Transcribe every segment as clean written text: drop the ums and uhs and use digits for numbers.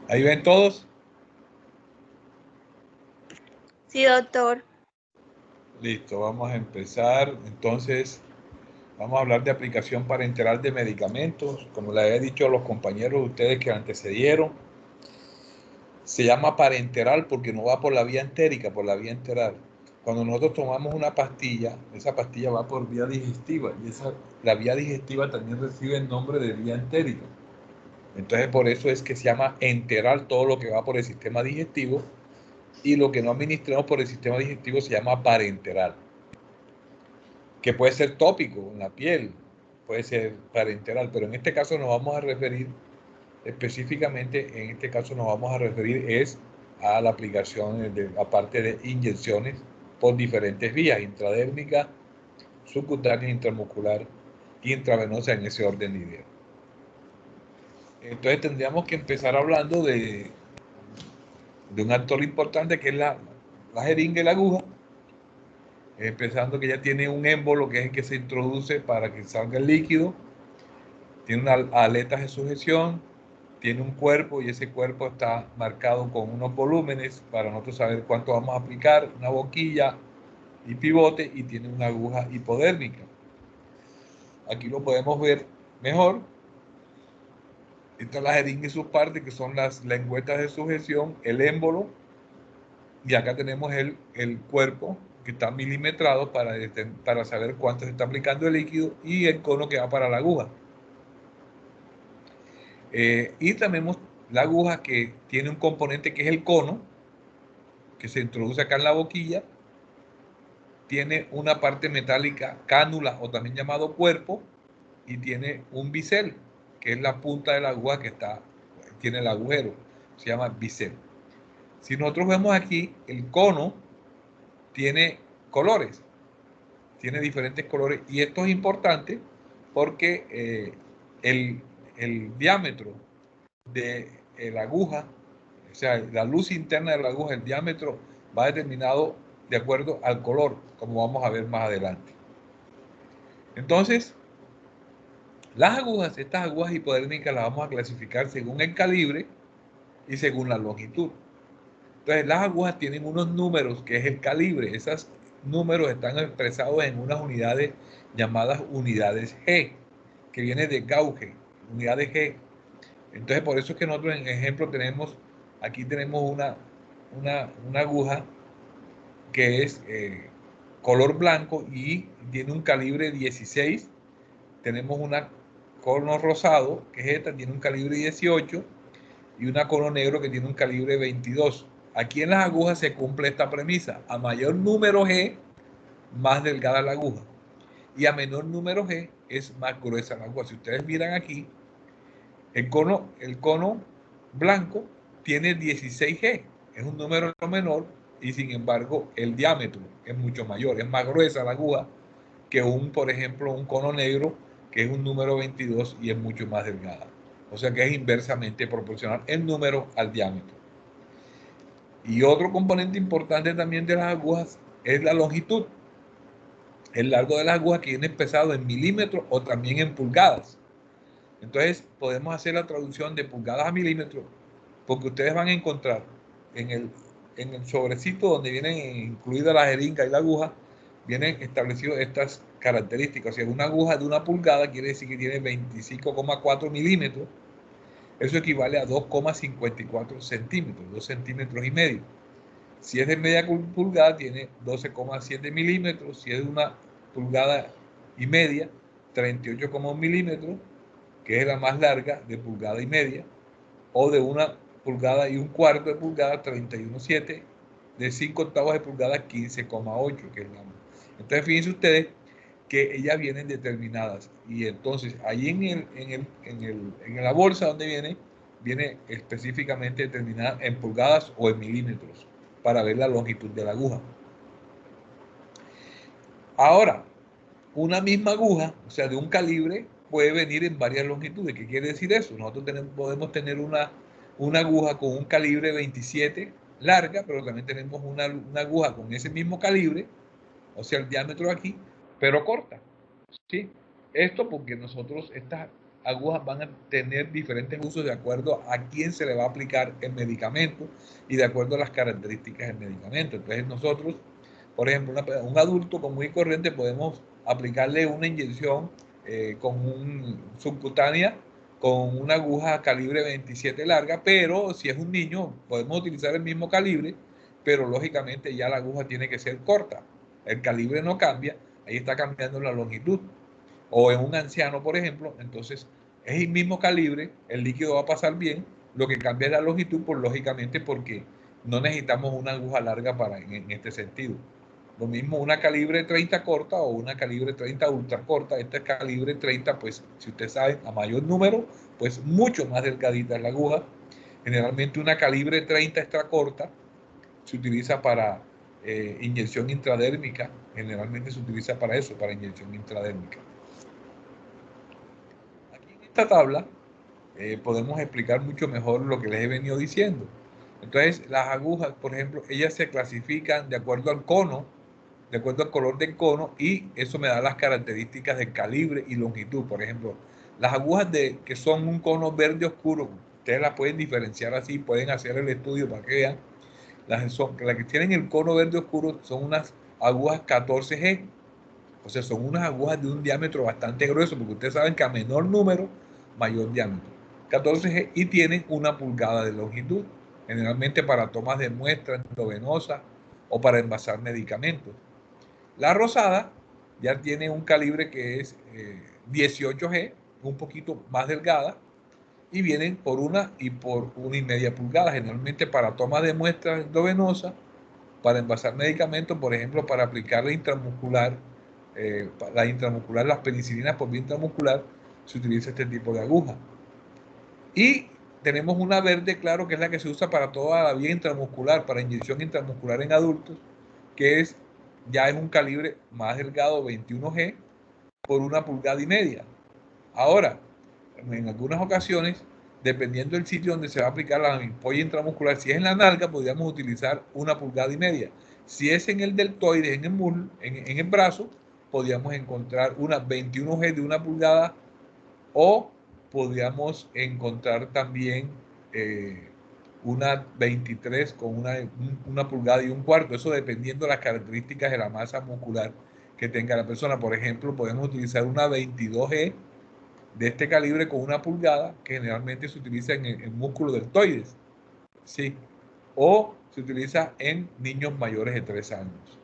¿Ahí ven todos? Sí, doctor. Listo, vamos a empezar. Entonces, vamos a hablar de aplicación parenteral de medicamentos. Como les había dicho a los compañeros de ustedes que antecedieron, se llama parenteral porque no va por la vía entérica, por la vía enteral. Cuando nosotros tomamos una pastilla, esa pastilla va por vía digestiva y la vía digestiva también recibe el nombre de vía entérica. Entonces, por eso es que se llama enteral todo lo que va por el sistema digestivo y lo que no administramos por el sistema digestivo se llama parenteral, que puede ser tópico en la piel, puede ser parenteral, pero en este caso nos vamos a referir específicamente, en este caso nos vamos a referir es a la aplicación de la parte de inyecciones por diferentes vías, intradérmica, subcutánea, intramuscular y intravenosa en ese orden de ideas. Entonces tendríamos que empezar hablando de un actor importante que es la jeringa y la aguja, empezando que ya tiene un émbolo que es el que se introduce para que salga el líquido, tiene unas aletas de sujeción, tiene un cuerpo y ese cuerpo está marcado con unos volúmenes para nosotros saber cuánto vamos a aplicar, una boquilla y pivote, y tiene una aguja hipodérmica. Aquí lo podemos ver mejor. Esta es la jeringa y sus partes, que son las lengüetas de sujeción, el émbolo, y acá tenemos el cuerpo que está milimetrado para saber cuánto se está aplicando el líquido, y el cono que va para la aguja. Y tenemos la aguja que tiene un componente que es el cono, que se introduce acá en la boquilla, tiene una parte metálica, cánula o también llamado cuerpo, y tiene un bisel, que es la punta de la aguja que tiene el agujero, se llama bisel. Si nosotros vemos aquí, el cono tiene colores, tiene diferentes colores, y esto es importante porque el diámetro de la aguja, o sea, la luz interna de la aguja, el diámetro va determinado de acuerdo al color, como vamos a ver más adelante. Entonces, las agujas, estas agujas hipodérmicas las vamos a clasificar según el calibre y según la longitud. Entonces, las agujas tienen unos números, que es el calibre. Esos números están expresados en unas unidades llamadas unidades G, que viene de gauge, unidades G. Entonces, por eso es que nosotros, en ejemplo, aquí tenemos una aguja que es color blanco y tiene un calibre 16. Tenemos una cono rosado, que es esta, tiene un calibre 18, y una cono negro que tiene un calibre 22. Aquí en las agujas se cumple esta premisa: a mayor número G, más delgada la aguja, y a menor número G es más gruesa la aguja. Si ustedes miran aquí, el cono blanco tiene 16G, es un número menor, y sin embargo el diámetro es mucho mayor, es más gruesa la aguja que por ejemplo, un cono negro, que es un número 22 y es mucho más delgada. O sea que es inversamente proporcional el número al diámetro. Y otro componente importante también de las agujas es la longitud. El largo de las agujas, que viene pesado en milímetros o también en pulgadas. Entonces podemos hacer la traducción de pulgadas a milímetros, porque ustedes van a encontrar en el sobrecito donde vienen incluidas la jeringa y la aguja, vienen establecidas estas características. O sea, una aguja de 1 pulgada quiere decir que tiene 25,4 milímetros. Eso equivale a 2,54 centímetros, 2 centímetros y medio. Si es de media pulgada, tiene 12,7 milímetros. Si es de 1 pulgada y media, 38,1 milímetros, que es la más larga, de pulgada y media, o de 1 pulgada y un cuarto de pulgada, 31,7, de 5 octavos de pulgada, 15,8, que es la más. Entonces, fíjense ustedes que ellas vienen determinadas, y entonces ahí en la bolsa donde viene específicamente determinada en pulgadas o en milímetros para ver la longitud de la aguja. Ahora, una misma aguja, o sea, de un calibre, puede venir en varias longitudes. ¿Qué quiere decir eso? Nosotros podemos tener una aguja con un calibre 27 larga, pero también tenemos una aguja con ese mismo calibre, o sea, el diámetro aquí, pero corta. ¿Sí? Esto porque nosotros, estas agujas van a tener diferentes usos de acuerdo a quién se le va a aplicar el medicamento y de acuerdo a las características del medicamento. Entonces nosotros, por ejemplo, un adulto común y corriente podemos aplicarle una inyección subcutánea con una aguja calibre 27 larga, pero si es un niño podemos utilizar el mismo calibre, pero lógicamente ya la aguja tiene que ser corta. El calibre no cambia, ahí está cambiando la longitud. O en un anciano, por ejemplo, entonces es el mismo calibre, el líquido va a pasar bien, lo que cambia es la longitud, lógicamente porque no necesitamos una aguja larga en este sentido. Lo mismo una calibre 30 corta o una calibre 30 ultra corta. Esta calibre 30, pues si ustedes saben, a mayor número, pues mucho más delgadita es la aguja. Generalmente una calibre 30 extra corta se utiliza para inyección intradérmica. Generalmente se utiliza para eso, para inyección intradérmica. Aquí en esta tabla podemos explicar mucho mejor lo que les he venido diciendo. Entonces, las agujas, por ejemplo, ellas se clasifican de acuerdo al cono, de acuerdo al color del cono, y eso me da las características de calibre y longitud. Por ejemplo, las agujas que son un cono verde oscuro, ustedes las pueden diferenciar así, pueden hacer el estudio para que vean. Las que tienen el cono verde oscuro son unas agujas 14G, o sea, son unas agujas de un diámetro bastante grueso, porque ustedes saben que a menor número, mayor diámetro. 14G y tienen 1 pulgada de longitud, generalmente para tomas de muestras endovenosas o para envasar medicamentos. La rosada ya tiene un calibre que es 18G, un poquito más delgada, y vienen por 1 y por 1,5 pulgadas, generalmente para tomas de muestras endovenosas, para envasar medicamentos, por ejemplo, para aplicar la intramuscular, las penicilinas por vía intramuscular, se utiliza este tipo de aguja. Y tenemos una verde claro, que es la que se usa para toda la vía intramuscular, para inyección intramuscular en adultos, que ya es un calibre más delgado, 21G, por 1,5 pulgadas. Ahora, en algunas ocasiones, dependiendo del sitio donde se va a aplicar la ampolla intramuscular, si es en la nalga, podríamos utilizar 1,5 pulgadas. Si es en el deltoides, en el muslo, en el brazo, podríamos encontrar una 21G de 1 pulgada, o podríamos encontrar también una 23 con 1 pulgada y 1/4. Eso dependiendo de las características de la masa muscular que tenga la persona. Por ejemplo, podemos utilizar una 22G de este calibre con 1 pulgada, que generalmente se utiliza en el músculo deltoides, ¿sí? O se utiliza en niños mayores de 3 años.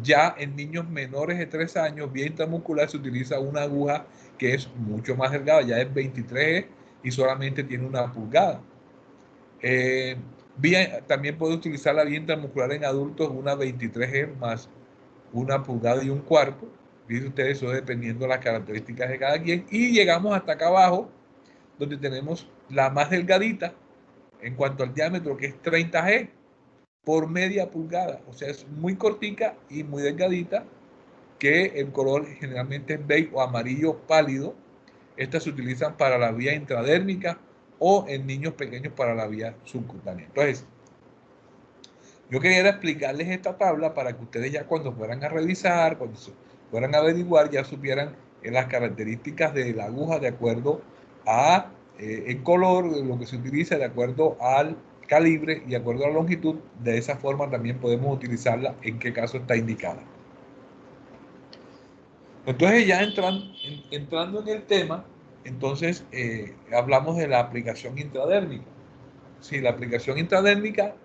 Ya en niños menores de 3 años, vía intramuscular, se utiliza una aguja que es mucho más delgada, ya es 23G y solamente tiene 1 pulgada. También puede utilizar la vía intramuscular en adultos, una 23G más 1 pulgada y 1/4. Dice ustedes, eso dependiendo de las características de cada quien. Y llegamos hasta acá abajo, donde tenemos la más delgadita en cuanto al diámetro, que es 30G por media pulgada. O sea, es muy cortica y muy delgadita, que el color generalmente es beige o amarillo pálido. Estas se utilizan para la vía intradérmica o en niños pequeños para la vía subcutánea. Entonces, yo quería explicarles esta tabla para que ustedes ya cuando fueran a revisar, cuando fueran a averiguar, ya supieran las características de la aguja de acuerdo a el color, lo que se utiliza, de acuerdo al calibre y de acuerdo a la longitud. De esa forma también podemos utilizarla en qué caso está indicada. Entonces ya entrando en el tema, entonces hablamos de la aplicación intradérmica. Sí, la aplicación intradérmica,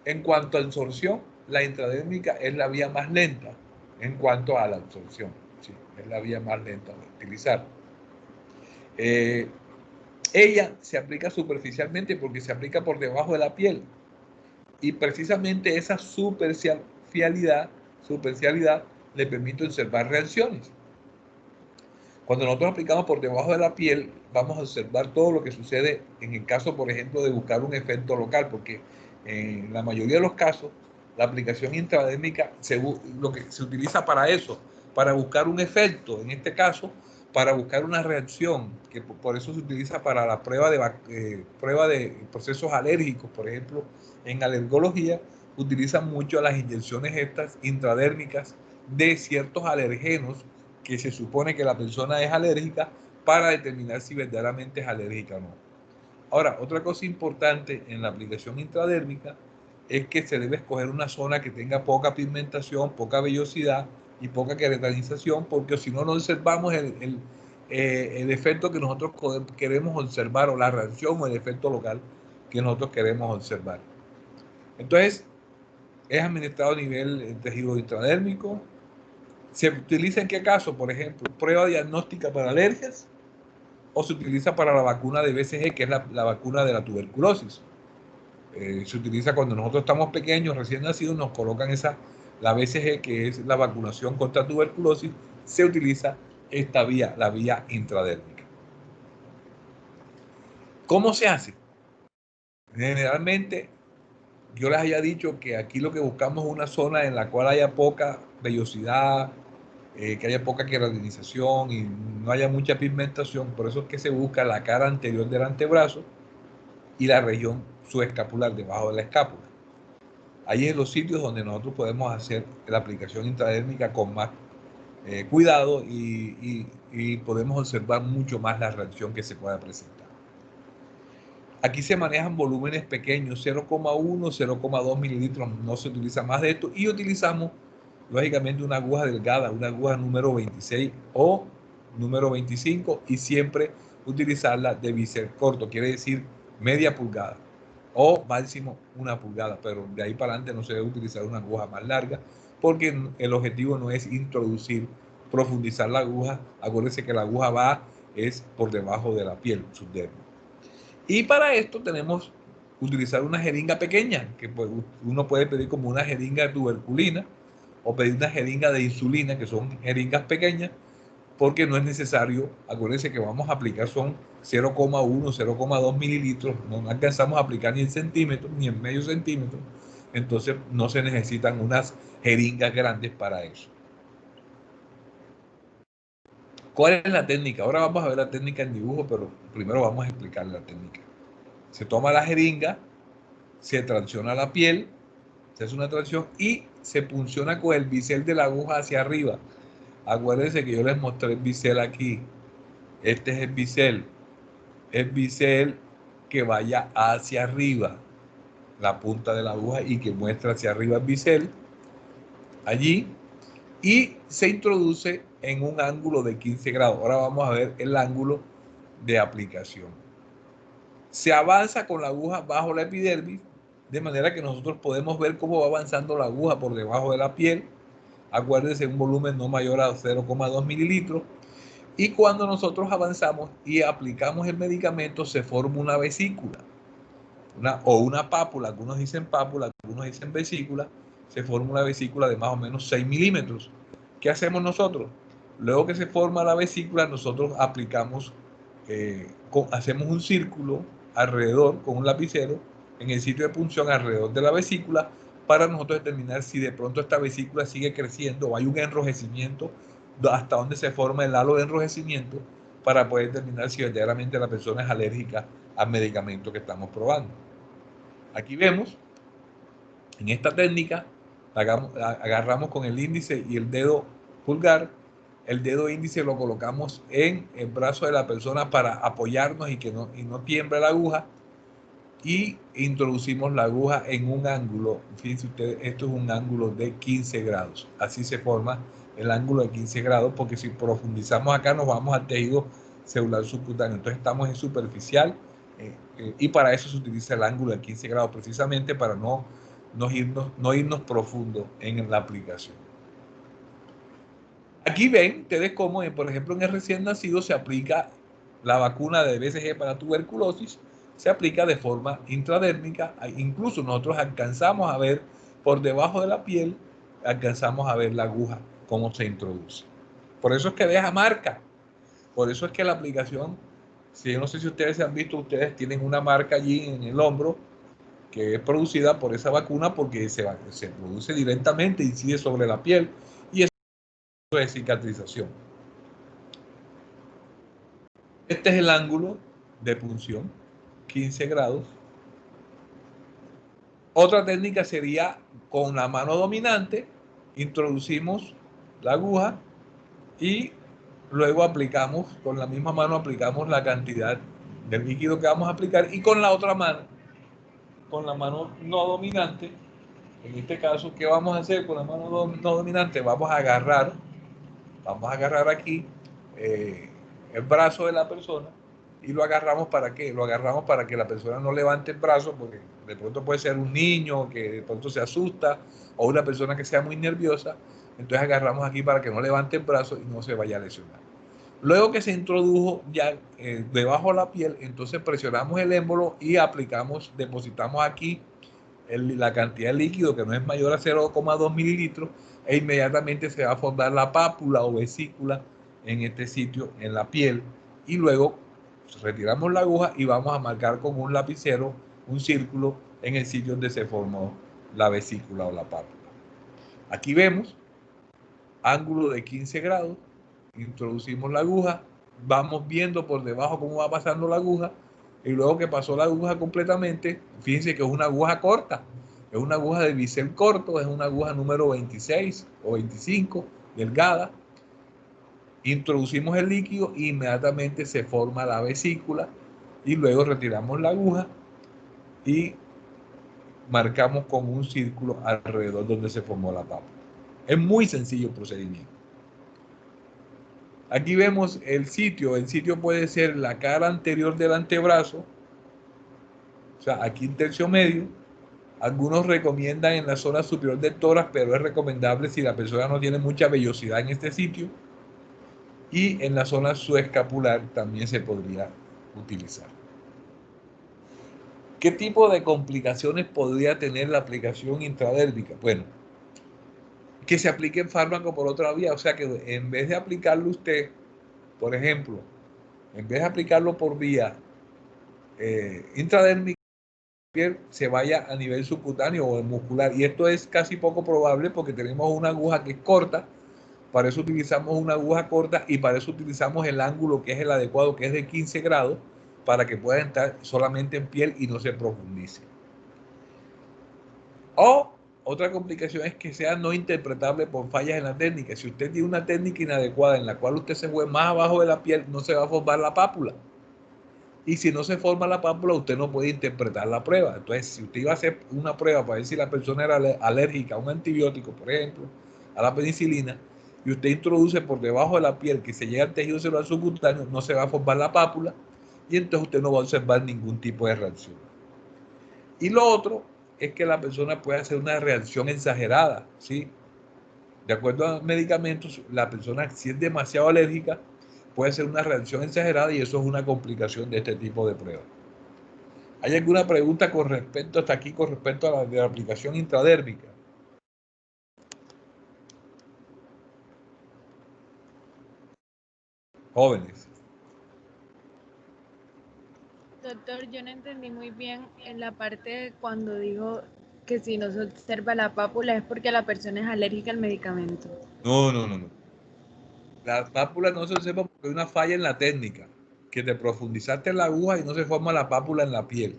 en cuanto a absorción, la intradérmica es la vía más lenta en cuanto a la absorción. Sí, es la vía más lenta de utilizar. Ella se aplica superficialmente porque se aplica por debajo de la piel. Y precisamente esa superficialidad le permite observar reacciones. Cuando nosotros aplicamos por debajo de la piel, vamos a observar todo lo que sucede en el caso, por ejemplo, de buscar un efecto local, porque en la mayoría de los casos, la aplicación intradérmica lo que se utiliza para eso, para buscar un efecto, en este caso, para buscar una reacción, que por eso se utiliza para la prueba de procesos alérgicos. Por ejemplo, en alergología utilizan mucho las inyecciones estas intradérmicas de ciertos alergenos que se supone que la persona es alérgica, para determinar si verdaderamente es alérgica o no. Ahora, otra cosa importante en la aplicación intradérmica es que se debe escoger una zona que tenga poca pigmentación, poca vellosidad y poca queratinización, porque si no, no observamos el efecto que nosotros queremos observar, o la reacción o el efecto local que nosotros queremos observar. Entonces, es administrado a nivel tejido intradérmico. ¿Se utiliza en qué caso? Por ejemplo, prueba diagnóstica para alergias, o se utiliza para la vacuna de BCG, que es la vacuna de la tuberculosis. Se utiliza cuando nosotros estamos pequeños, recién nacidos, nos colocan la BCG, que es la vacunación contra tuberculosis. Se utiliza esta vía, la vía intradérmica. ¿Cómo se hace? Generalmente, yo les haya dicho que aquí lo que buscamos es una zona en la cual haya poca vellosidad, que haya poca queratinización y no haya mucha pigmentación. Por eso es que se busca la cara anterior del antebrazo y la región subescapular, debajo de la escápula. Ahí es los sitios donde nosotros podemos hacer la aplicación intradérmica con más cuidado y podemos observar mucho más la reacción que se pueda presentar. Aquí se manejan volúmenes pequeños, 0,1, 0,2 mililitros, no se utiliza más de esto, y utilizamos lógicamente una aguja delgada, una aguja número 26 o número 25, y siempre utilizarla de bisel corto, quiere decir media pulgada o máximo 1 pulgada, pero de ahí para adelante no se debe utilizar una aguja más larga, porque el objetivo no es introducir, profundizar la aguja. Acuérdense que la aguja va es por debajo de la piel subdermis. Y para esto tenemos que utilizar una jeringa pequeña, que uno puede pedir como una jeringa de tuberculina, o pedir una jeringa de insulina, que son jeringas pequeñas, porque no es necesario. Acuérdense que vamos a aplicar son 0,1, 0,2 mililitros, no alcanzamos a aplicar ni en centímetros, ni en medio centímetro, entonces no se necesitan unas jeringas grandes para eso. ¿Cuál es la técnica? Ahora vamos a ver la técnica en dibujo, pero primero vamos a explicar la técnica. Se toma la jeringa, se tracciona la piel, se hace una tracción y se punciona con el bisel de la aguja hacia arriba. Acuérdense que yo les mostré el bisel aquí. Este es el bisel que vaya hacia arriba, la punta de la aguja, y que muestra hacia arriba el bisel, allí, y se introduce en un ángulo de 15 grados. Ahora vamos a ver el ángulo de aplicación. Se avanza con la aguja bajo la epidermis, de manera que nosotros podemos ver cómo va avanzando la aguja por debajo de la piel. Acuérdense, un volumen no mayor a 0,2 mililitros. Y cuando nosotros avanzamos y aplicamos el medicamento, se forma una vesícula, o una pápula. Algunos dicen pápula, algunos dicen vesícula. Se forma una vesícula de más o menos 6 milímetros. ¿Qué hacemos nosotros? Luego que se forma la vesícula, nosotros aplicamos, hacemos un círculo alrededor con un lapicero en el sitio de punción alrededor de la vesícula, para nosotros determinar si de pronto esta vesícula sigue creciendo o hay un enrojecimiento, hasta donde se forma el halo de enrojecimiento, para poder determinar si verdaderamente la persona es alérgica al medicamento que estamos probando. Aquí vemos, en esta técnica, agarramos con el índice y el dedo pulgar. El dedo índice lo colocamos en el brazo de la persona para apoyarnos y que no tiemble la aguja, y introducimos la aguja en un ángulo. Fíjense ustedes, esto es un ángulo de 15 grados. Así se forma el ángulo de 15 grados, porque si profundizamos acá nos vamos al tejido celular subcutáneo. Entonces estamos en superficial, y para eso se utiliza el ángulo de 15 grados, precisamente para no irnos profundo en la aplicación. Aquí ven ustedes cómo, por ejemplo, en el recién nacido se aplica la vacuna de BCG para tuberculosis, se aplica de forma intradérmica. Incluso nosotros alcanzamos a ver por debajo de la piel, alcanzamos a ver la aguja, cómo se introduce. Por eso es que deja marca. Por eso es que la aplicación, si yo no sé si ustedes se han visto, ustedes tienen una marca allí en el hombro que es producida por esa vacuna, porque se produce directamente, incide sobre la piel, y eso es cicatrización. Este es el ángulo de punción, 15 grados. Otra técnica sería con la mano dominante, introducimos la aguja y luego aplicamos, con la misma mano aplicamos la cantidad del líquido que vamos a aplicar y con la otra mano, con la mano no dominante, en este caso, ¿qué vamos a hacer con la mano no dominante? Vamos a agarrar aquí el brazo de la persona y lo agarramos ¿para qué? Lo agarramos para que la persona no levante el brazo, porque de pronto puede ser un niño que de pronto se asusta o una persona que sea muy nerviosa. Entonces agarramos aquí para que no levante el brazo y no se vaya a lesionar. Luego que se introdujo ya debajo de la piel, entonces presionamos el émbolo y aplicamos, depositamos aquí la cantidad de líquido que no es mayor a 0,2 mililitros e inmediatamente se va a formar la pápula o vesícula en este sitio, en la piel, y luego retiramos la aguja y vamos a marcar con un lapicero un círculo en el sitio donde se formó la vesícula o la pápula. Aquí vemos ángulo de 15 grados, introducimos la aguja, vamos viendo por debajo cómo va pasando la aguja, y luego que pasó la aguja completamente, fíjense que es una aguja corta, es una aguja de bisel corto, es una aguja número 26 o 25, delgada. Introducimos el líquido e inmediatamente se forma la vesícula y luego retiramos la aguja y marcamos con un círculo alrededor donde se formó la pápula. Es muy sencillo el procedimiento. Aquí vemos el sitio puede ser la cara anterior del antebrazo, o sea, aquí en tercio medio. Algunos recomiendan en la zona superior del tórax, pero es recomendable si la persona no tiene mucha vellosidad en este sitio. Y en la zona subescapular también se podría utilizar. ¿Qué tipo de complicaciones podría tener la aplicación intradérmica? Bueno, que se aplique el fármaco por otra vía, o sea que en vez de aplicarlo usted, por ejemplo, en vez de aplicarlo por vía intradérmica, se vaya a nivel subcutáneo o muscular, y esto es casi poco probable porque tenemos una aguja que es corta. Para eso utilizamos una aguja corta y para eso utilizamos el ángulo que es el adecuado, que es de 15 grados, para que pueda entrar solamente en piel y no se profundice. O otra complicación es que sea no interpretable por fallas en la técnica. Si usted tiene una técnica inadecuada en la cual usted se mueve más abajo de la piel, no se va a formar la pápula. Y si no se forma la pápula, usted no puede interpretar la prueba. Entonces, si usted iba a hacer una prueba para ver si la persona era alérgica a un antibiótico, por ejemplo, a la penicilina, y usted introduce por debajo de la piel que se llega al tejido celular subcutáneo, no se va a formar la pápula y entonces usted no va a observar ningún tipo de reacción. Y lo otro es que la persona puede hacer una reacción exagerada, ¿sí? De acuerdo a medicamentos, la persona, si es demasiado alérgica, puede ser una reacción exagerada y eso es una complicación de este tipo de pruebas. ¿Hay alguna pregunta con respecto hasta aquí, con respecto a la aplicación intradérmica? Jóvenes. Doctor, yo no entendí muy bien en la parte cuando dijo que si no se observa la pápula es porque la persona es alérgica al medicamento. No. La pápula no se observa porque hay una falla en la técnica, que te profundizaste en la aguja y no se forma la pápula en la piel.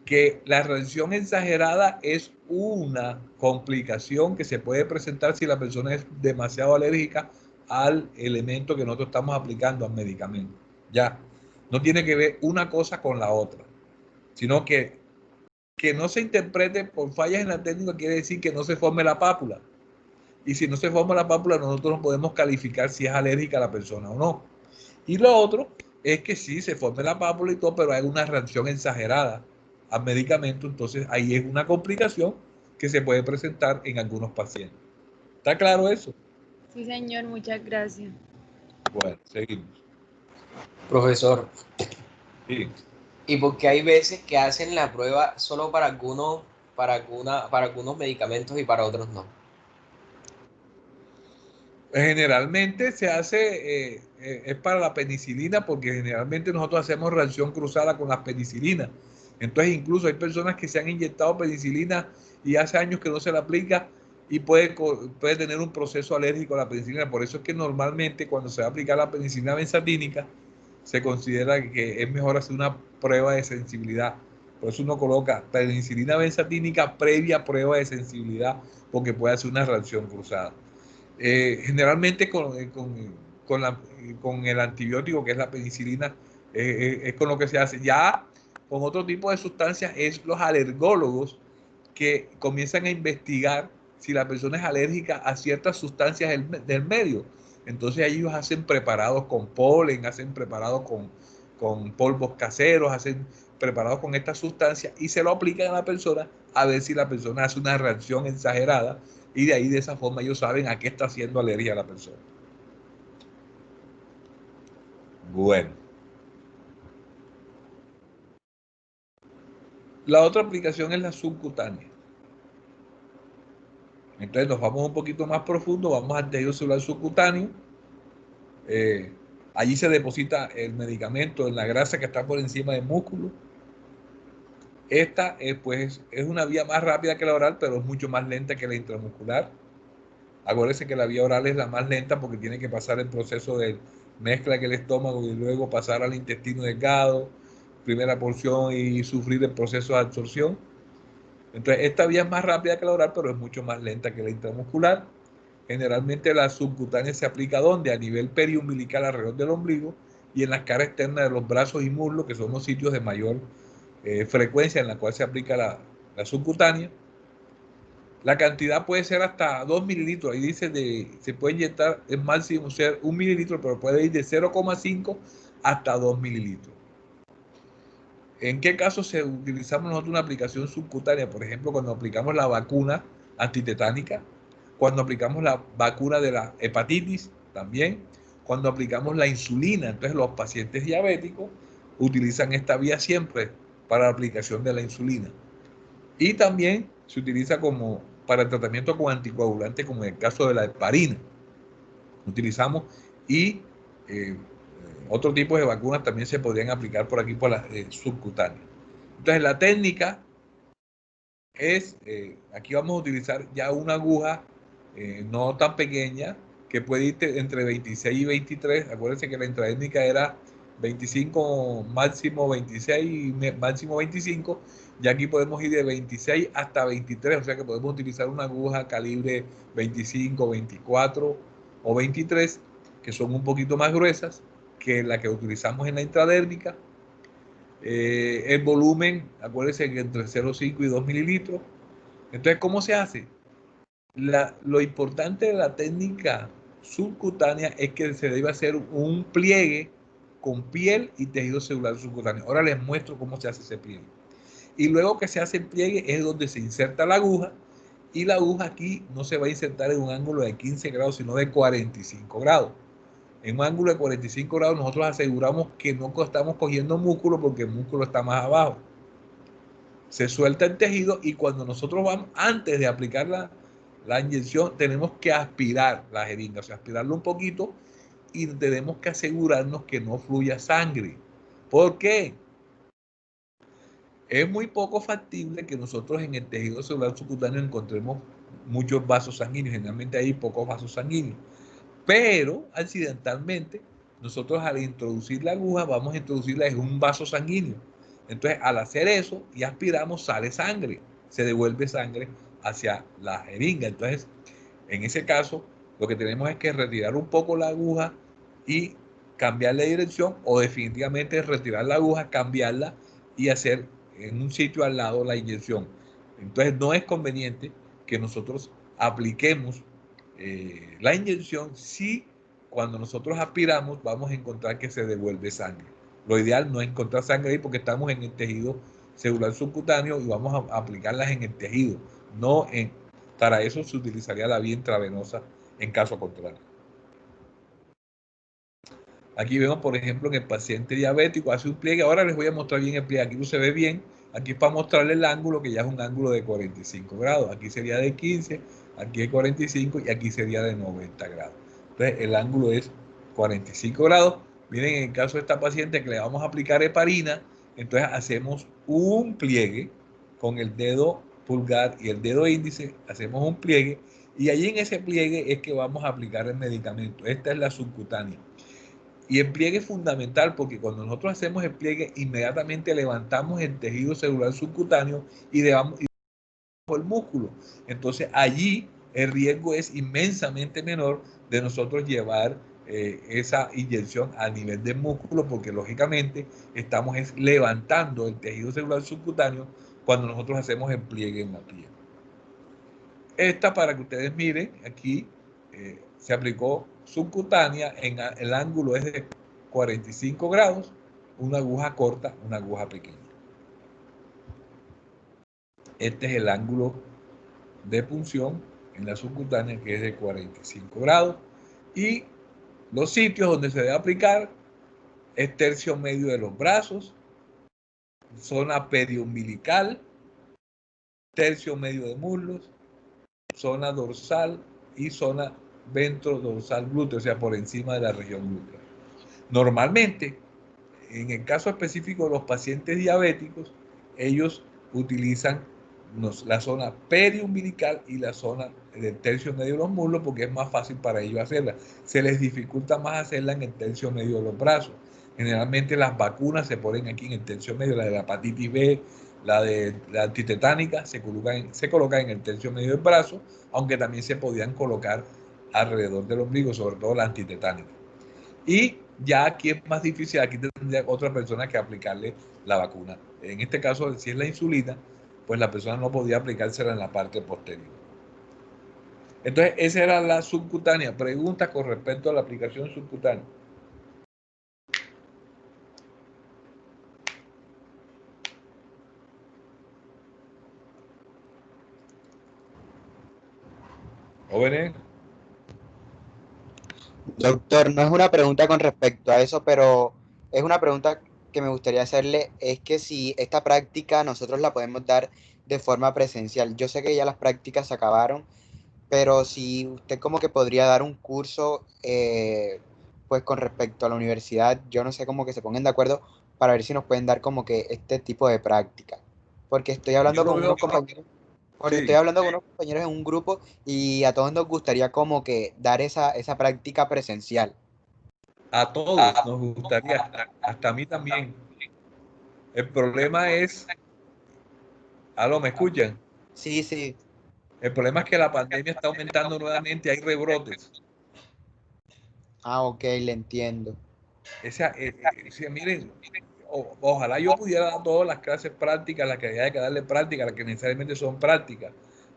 Que la reacción exagerada es una complicación que se puede presentar si la persona es demasiado alérgica al elemento que nosotros estamos aplicando, al medicamento. Ya, no tiene que ver una cosa con la otra, sino que no se interprete por fallas en la técnica quiere decir que no se forme la pápula. Y si no se forma la pápula, nosotros no podemos calificar si es alérgica a la persona o no. Y lo otro es que sí, se forme la pápula y todo, pero hay una reacción exagerada al medicamento, entonces ahí es una complicación que se puede presentar en algunos pacientes. ¿Está claro eso? Sí, señor, muchas gracias. Bueno, seguimos. Profesor, Sí. ¿y por qué hay veces que hacen la prueba solo para algunos medicamentos y para otros no? Generalmente se hace, es para la penicilina, porque generalmente nosotros hacemos reacción cruzada con la penicilina. Entonces incluso hay personas que se han inyectado penicilina y hace años que no se la aplica y puede tener un proceso alérgico a la penicilina. Por eso es que normalmente cuando se va a aplicar la penicilina benzatínica se considera que es mejor hacer una prueba de sensibilidad. Por eso uno coloca penicilina benzatínica previa prueba de sensibilidad, porque puede hacer una reacción cruzada. Generalmente con con el antibiótico que es la penicilina, es con lo que se hace. Ya con otro tipo de sustancias es los alergólogos que comienzan a investigar si la persona es alérgica a ciertas sustancias del medio. Entonces ellos hacen preparados con polen, hacen preparados con polvos caseros, hacen preparados con estas sustancias y se lo aplican a la persona a ver si la persona hace una reacción exagerada y de ahí de esa forma ellos saben a qué está haciendo alergia a la persona. Bueno. La otra aplicación es la subcutánea. Entonces nos vamos un poquito más profundo, vamos al tejido celular subcutáneo. Allí se deposita el medicamento en la grasa que está por encima del músculo. Esta pues, es una vía más rápida que la oral, pero es mucho más lenta que la intramuscular. Acuérdense que la vía oral es la más lenta porque tiene que pasar el proceso de mezcla en el estómago y luego pasar al intestino delgado, primera porción y sufrir el proceso de absorción. Entonces, esta vía es más rápida que la oral, pero es mucho más lenta que la intramuscular. Generalmente la subcutánea se aplica ¿dónde? A nivel periumbilical alrededor del ombligo y en las caras externas de los brazos y muslos, que son los sitios de mayor frecuencia en la cual se aplica la subcutánea. La cantidad puede ser hasta 2 mililitros. Ahí dice se puede inyectar el máximo ser 1 mililitro, pero puede ir de 0,5 hasta 2 mililitros. ¿En qué caso se utilizamos nosotros una aplicación subcutánea? Por ejemplo, cuando aplicamos la vacuna antitetánica, cuando aplicamos la vacuna de la hepatitis también, cuando aplicamos la insulina. Entonces los pacientes diabéticos utilizan esta vía siempre para la aplicación de la insulina. Y también se utiliza como para el tratamiento con anticoagulantes, como en el caso de la heparina. Utilizamos y otro tipo de vacunas también se podrían aplicar por aquí por la subcutánea. Entonces la técnica es, aquí vamos a utilizar ya una aguja no tan pequeña, que puede ir entre 26 y 23. Acuérdense que la intraétnica era 25, máximo 26 y máximo 25. Y aquí podemos ir de 26 hasta 23, o sea que podemos utilizar una aguja calibre 25, 24 o 23, que son un poquito más gruesas que la que utilizamos en la intradérmica. El volumen, acuérdense que entre 0,5 y 2 mililitros. Entonces, ¿cómo se hace? Lo importante de la técnica subcutánea es que se debe hacer un pliegue con piel y tejido celular subcutáneo. Ahora les muestro cómo se hace ese pliegue. Y luego que se hace el pliegue es donde se inserta la aguja, y la aguja aquí no se va a insertar en un ángulo de 15 grados, sino de 45 grados. En un ángulo de 45 grados nosotros aseguramos que no estamos cogiendo músculo porque el músculo está más abajo. Se suelta el tejido y cuando nosotros vamos, antes de aplicar la inyección, tenemos que aspirar la jeringa, o sea, aspirarlo un poquito y tenemos que asegurarnos que no fluya sangre. ¿Por qué? Es muy poco factible que nosotros en el tejido celular subcutáneo encontremos muchos vasos sanguíneos. Generalmente hay pocos vasos sanguíneos. Pero accidentalmente, nosotros al introducir la aguja, vamos a introducirla en un vaso sanguíneo. Entonces, al hacer eso y aspiramos, sale sangre, se devuelve sangre hacia la jeringa. Entonces, en ese caso, lo que tenemos es que retirar un poco la aguja y cambiarle de dirección, o definitivamente retirar la aguja, cambiarla y hacer en un sitio al lado la inyección. Entonces, no es conveniente que nosotros apliquemos la inyección si cuando nosotros aspiramos vamos a encontrar que se devuelve sangre. Lo ideal no es encontrar sangre ahí porque estamos en el tejido celular subcutáneo y vamos a aplicarlas en el tejido, no en... Para eso se utilizaría la vía intravenosa en caso contrario. Aquí vemos, por ejemplo, en el paciente diabético hace un pliegue. Ahora les voy a mostrar bien el pliegue. Aquí no se ve bien. Aquí es para mostrarle el ángulo, que ya es un ángulo de 45 grados. Aquí sería de 15, aquí de 45 y aquí sería de 90 grados. Entonces, el ángulo es 45 grados. Miren, en el caso de esta paciente que le vamos a aplicar heparina, entonces hacemos un pliegue con el dedo pulgar y el dedo índice. Hacemos un pliegue y allí en ese pliegue es que vamos a aplicar el medicamento. Esta es la subcutánea. Y el pliegue es fundamental porque cuando nosotros hacemos el pliegue, inmediatamente levantamos el tejido celular subcutáneo y dejamos el músculo. Entonces allí el riesgo es inmensamente menor de nosotros llevar esa inyección a nivel del músculo, porque lógicamente estamos levantando el tejido celular subcutáneo cuando nosotros hacemos el pliegue en la piel. Esta, para que ustedes miren, aquí se aplicó subcutánea, en el ángulo es de 45 grados, una aguja corta, una aguja pequeña. Este es el ángulo de punción en la subcutánea, que es de 45 grados, y los sitios donde se debe aplicar es tercio medio de los brazos, zona periumbilical, tercio medio de muslos, zona dorsal y zona ventrodorsal glúteo, o sea, por encima de la región glútea. Normalmente, en el caso específico de los pacientes diabéticos, ellos utilizan la zona periumbilical y la zona del tercio medio de los muslos porque es más fácil para ellos hacerla. Se les dificulta más hacerla en el tercio medio de los brazos. Generalmente las vacunas se ponen aquí en el tercio medio, la de la hepatitis B, la de la antitetánica, se coloca en el tercio medio del brazo, aunque también se podían colocar alrededor del ombligo, sobre todo la antitetánica. Y ya aquí es más difícil, aquí tendría otra persona que aplicarle la vacuna. En este caso, si es la insulina, pues la persona no podía aplicársela en la parte posterior. Entonces, esa era la subcutánea. Preguntas con respecto a la aplicación subcutánea. Jóvenes. Doctor, no es una pregunta con respecto a eso, pero es una pregunta que me gustaría hacerle, es que si esta práctica nosotros la podemos dar de forma presencial. Yo sé que ya las prácticas se acabaron, pero si usted como que podría dar un curso, pues con respecto a la universidad, yo no sé, como que se pongan de acuerdo para ver si nos pueden dar como que este tipo de práctica. Porque estoy hablando con unos compañeros. Porque Sí, estoy hablando con unos compañeros en un grupo y a todos nos gustaría como que dar esa práctica presencial. a todos nos gustaría, hasta a mí también. El problema es, ¿aló, me escuchan? Sí, sí. El problema es que la pandemia está aumentando nuevamente, hay rebrotes. Ah, ok, le entiendo. Miren, ojalá yo pudiera dar todas las clases prácticas, las que haya que darle práctica, las que necesariamente son prácticas,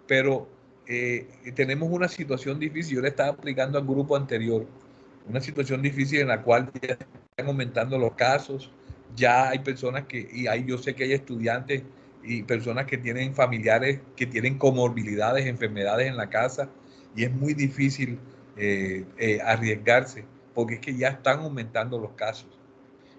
pero tenemos una situación difícil. Yo le estaba aplicando al grupo anterior, una situación difícil en la cual ya están aumentando los casos, ya hay personas yo sé que hay estudiantes y personas que tienen familiares que tienen comorbilidades, enfermedades en la casa, y es muy difícil arriesgarse porque es que ya están aumentando los casos.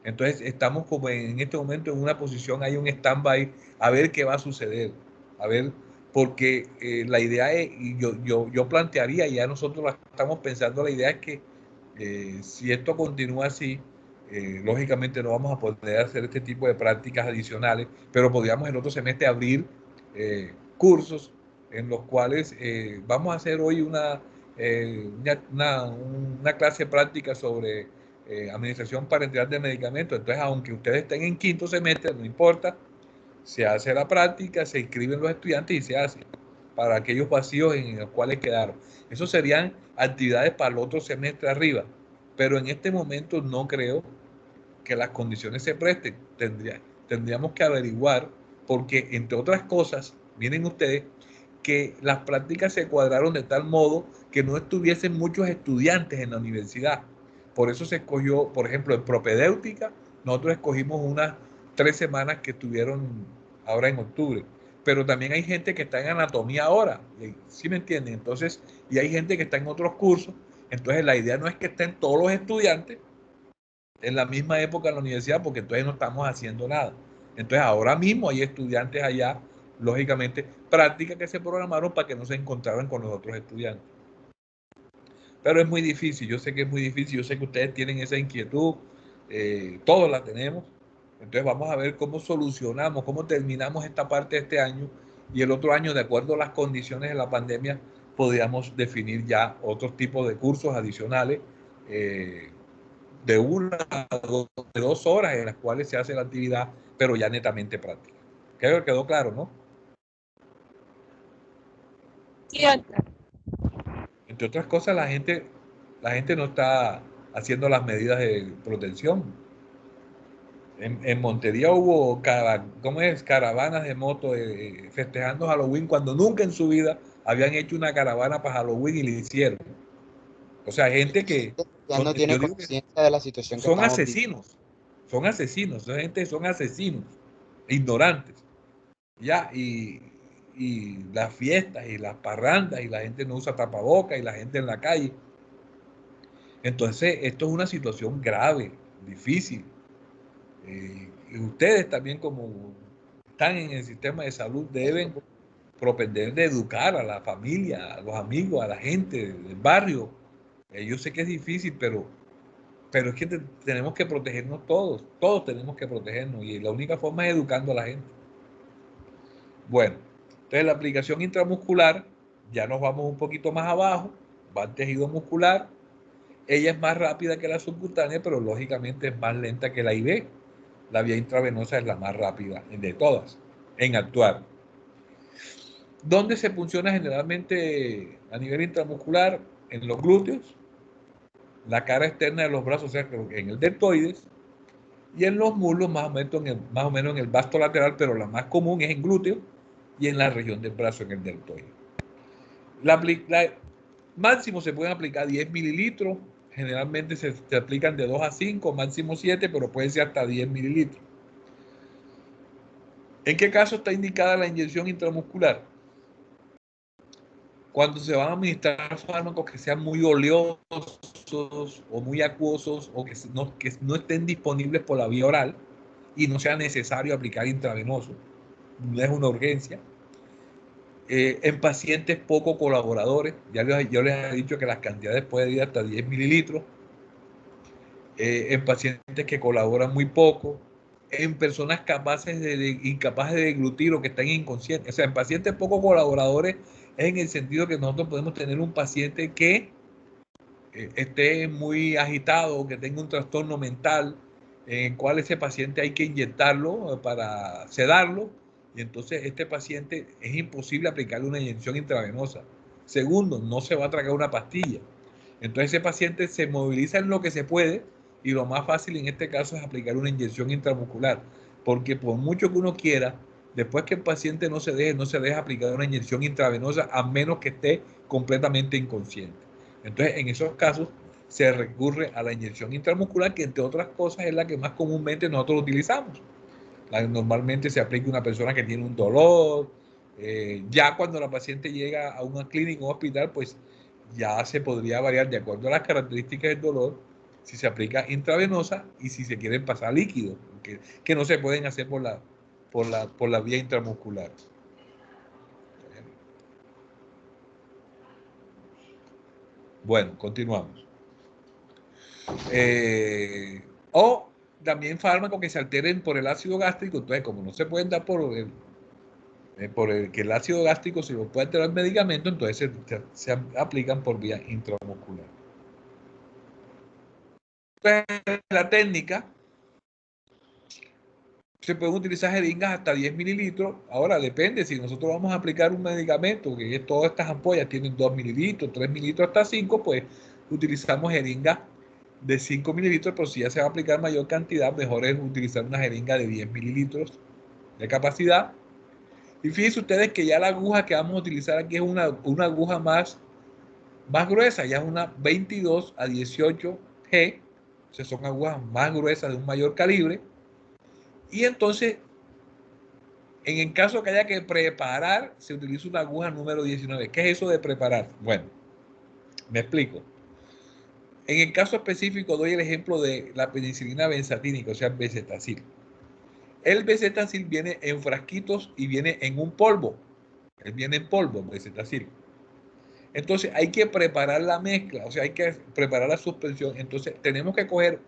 Entonces estamos como en este momento en una posición, hay un stand-by, a ver qué va a suceder, a ver, porque la idea es, y yo plantearía, ya nosotros la estamos pensando, la idea es que si esto continúa así, lógicamente no vamos a poder hacer este tipo de prácticas adicionales, pero podríamos el otro semestre abrir cursos en los cuales vamos a hacer hoy una clase práctica sobre administración parenteral de medicamentos. Entonces, aunque ustedes estén en quinto semestre, no importa, se hace la práctica, se inscriben los estudiantes y se hace para aquellos vacíos en los cuales quedaron. Eso serían actividades para el otro semestre arriba, pero en este momento no creo que las condiciones se presten. Tendríamos que averiguar, porque entre otras cosas, miren ustedes, que las prácticas se cuadraron de tal modo que no estuviesen muchos estudiantes en la universidad. Por eso se escogió, por ejemplo, en propedéutica, nosotros escogimos unas 3 semanas que estuvieron ahora en octubre. Pero también hay gente que está en anatomía ahora, ¿sí me entienden? Entonces, y hay gente que está en otros cursos. Entonces, la idea no es que estén todos los estudiantes en la misma época en la universidad, porque entonces no estamos haciendo nada. Entonces ahora mismo hay estudiantes allá, lógicamente, prácticas que se programaron para que no se encontraran con los otros estudiantes. Pero es muy difícil, yo sé que es muy difícil, yo sé que ustedes tienen esa inquietud, todos la tenemos. Entonces vamos a ver cómo solucionamos, cómo terminamos esta parte de este año, y el otro año, de acuerdo a las condiciones de la pandemia, podríamos definir ya otros tipos de cursos adicionales, de 2 horas en las cuales se hace la actividad, pero ya netamente práctica. Creo que quedó claro, ¿no? Sí, doctor. Entre otras cosas, la gente no está haciendo las medidas de protección. En Montería hubo caravanas de moto festejando Halloween cuando nunca en su vida habían hecho una caravana para Halloween y le hicieron. O sea, gente que Ya no tiene yo digo que conciencia de la situación que son estamos viviendo. asesinos, esa gente son asesinos, ignorantes, ya, y las fiestas y las parrandas y la gente no usa tapabocas y la gente en la calle. Entonces, esto es una situación grave, difícil. Y ustedes también, como están en el sistema de salud, deben propender de educar a la familia, a los amigos, a la gente del barrio. Yo sé que es difícil, pero es que tenemos que protegernos todos tenemos que protegernos y la única forma es educando a la gente. Bueno, entonces la aplicación intramuscular, ya nos vamos un poquito más abajo, va al tejido muscular, ella es más rápida que la subcutánea, pero lógicamente es más lenta que la IV. La vía intravenosa es la más rápida de todas en actuar. ¿Dónde se funciona generalmente a nivel intramuscular? En los glúteos, la cara externa de los brazos, o sea, en el deltoides, y en los muslos más o menos en el vasto lateral, pero la más común es en glúteo y en la región del brazo, en el deltoide. Máximo se pueden aplicar 10 mililitros, generalmente se aplican de 2 a 5, máximo 7, pero puede ser hasta 10 mililitros. ¿En qué caso está indicada la inyección intramuscular? Cuando se van a administrar fármacos que sean muy oleosos o muy acuosos o que no estén disponibles por la vía oral y no sea necesario aplicar intravenoso, no es una urgencia. En pacientes poco colaboradores, yo les he dicho que las cantidades pueden ir hasta 10 mililitros. En pacientes que colaboran muy poco, en personas incapaces de deglutir o que están inconscientes. O sea, en pacientes poco colaboradores, en el sentido que nosotros podemos tener un paciente que esté muy agitado, que tenga un trastorno mental, en el cual ese paciente hay que inyectarlo para sedarlo, y entonces este paciente es imposible aplicarle una inyección intravenosa. Segundo, no se va a tragar una pastilla. Entonces ese paciente se moviliza en lo que se puede y lo más fácil en este caso es aplicar una inyección intramuscular, porque por mucho que uno quiera, después que el paciente no se deja aplicar una inyección intravenosa a menos que esté completamente inconsciente. Entonces en esos casos se recurre a la inyección intramuscular, que entre otras cosas es la que más comúnmente nosotros utilizamos. Normalmente se aplica a una persona que tiene un dolor, ya cuando la paciente llega a una clínica o un hospital, pues ya se podría variar de acuerdo a las características del dolor, si se aplica intravenosa y si se quieren pasar líquidos, que no se pueden hacer por la vía intramuscular. Bueno, continuamos. O también fármacos que se alteren por el ácido gástrico, entonces como no se pueden dar por el que el ácido gástrico se lo puede alterar el medicamento, entonces se aplican por vía intramuscular. Entonces, la técnica, se pueden utilizar jeringas hasta 10 mililitros. Ahora depende, si nosotros vamos a aplicar un medicamento, que todas estas ampollas tienen 2 mililitros, 3 mililitros hasta 5, pues utilizamos jeringas de 5 mililitros, pero si ya se va a aplicar mayor cantidad, mejor es utilizar una jeringa de 10 mililitros de capacidad. Y fíjense ustedes que ya la aguja que vamos a utilizar aquí es una aguja más gruesa, ya es una 22 a 18G, o sea, son agujas más gruesas de un mayor calibre. Y entonces, en el caso que haya que preparar, se utiliza una aguja número 19. ¿Qué es eso de preparar? Bueno, me explico. En el caso específico doy el ejemplo de la penicilina benzatínica, o sea, Bezetacil. El Bezetacil viene en frasquitos y viene en un polvo. Él viene en polvo, Bezetacil. Entonces hay que preparar la mezcla, o sea, hay que preparar la suspensión. Entonces tenemos que coger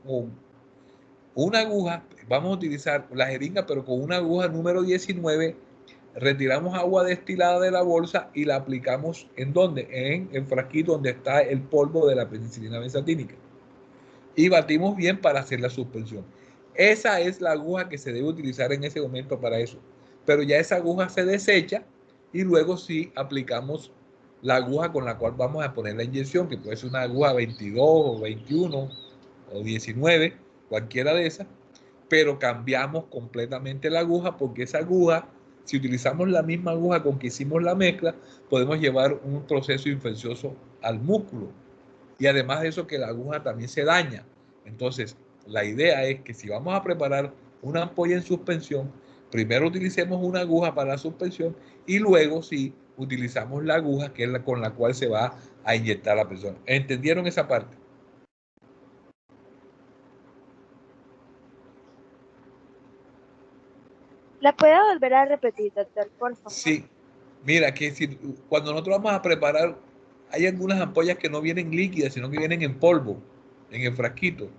una aguja, vamos a utilizar la jeringa, pero con una aguja número 19, retiramos agua destilada de la bolsa y la aplicamos ¿en dónde? En el frasquito donde está el polvo de la penicilina benzatínica. Y batimos bien para hacer la suspensión. Esa es la aguja que se debe utilizar en ese momento para eso. Pero ya esa aguja se desecha y luego sí aplicamos la aguja con la cual vamos a poner la inyección, que puede ser una aguja 22 o 21 o 19, cualquiera de esas, pero cambiamos completamente la aguja porque esa aguja, si utilizamos la misma aguja con que hicimos la mezcla, podemos llevar un proceso infeccioso al músculo. Y además de eso, que la aguja también se daña. Entonces, la idea es que si vamos a preparar una ampolla en suspensión, primero utilicemos una aguja para la suspensión y luego sí utilizamos la aguja que es la con la cual se va a inyectar la persona. ¿Entendieron esa parte? ¿La puede volver a repetir, doctor, por favor? Sí. Mira, que si, cuando nosotros vamos a preparar, hay algunas ampollas que no vienen líquidas, sino que vienen en polvo, en el frasquito.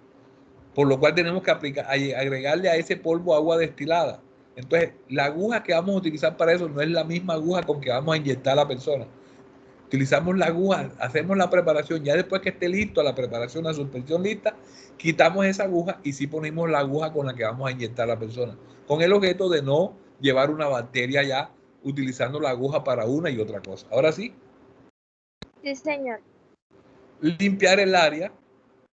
Por lo cual tenemos que agregarle a ese polvo agua destilada. Entonces, la aguja que vamos a utilizar para eso no es la misma aguja con que vamos a inyectar a la persona. Utilizamos la aguja, hacemos la preparación, ya después que esté listo la preparación, la suspensión lista, quitamos esa aguja y sí ponemos la aguja con la que vamos a inyectar a la persona, con el objeto de no llevar una bacteria ya utilizando la aguja para una y otra cosa. Ahora sí. Sí, señor. Limpiar el área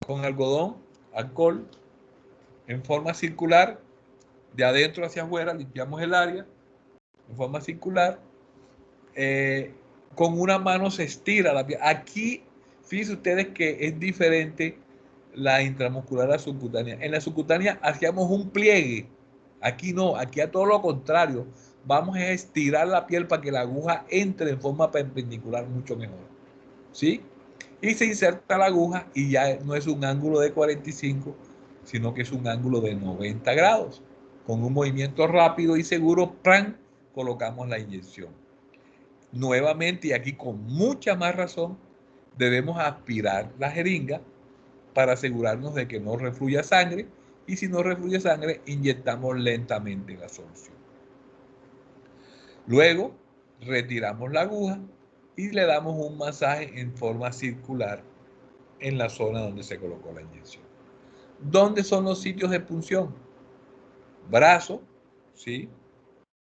con algodón, alcohol, en forma circular, de adentro hacia afuera, limpiamos el área en forma circular. Con una mano se estira la piel. Aquí, fíjense ustedes que es diferente la intramuscular a la subcutánea. En la subcutánea hacíamos un pliegue. Aquí no, aquí a todo lo contrario. Vamos a estirar la piel para que la aguja entre en forma perpendicular mucho mejor. ¿Sí? Y se inserta la aguja y ya no es un ángulo de 45, sino que es un ángulo de 90 grados. Con un movimiento rápido y seguro, ¡pran!, colocamos la inyección. Nuevamente, y aquí con mucha más razón, debemos aspirar la jeringa para asegurarnos de que no refluya sangre, y si no refluye sangre, inyectamos lentamente la solución. Luego, retiramos la aguja y le damos un masaje en forma circular en la zona donde se colocó la inyección. ¿Dónde son los sitios de punción? Brazo, ¿sí?,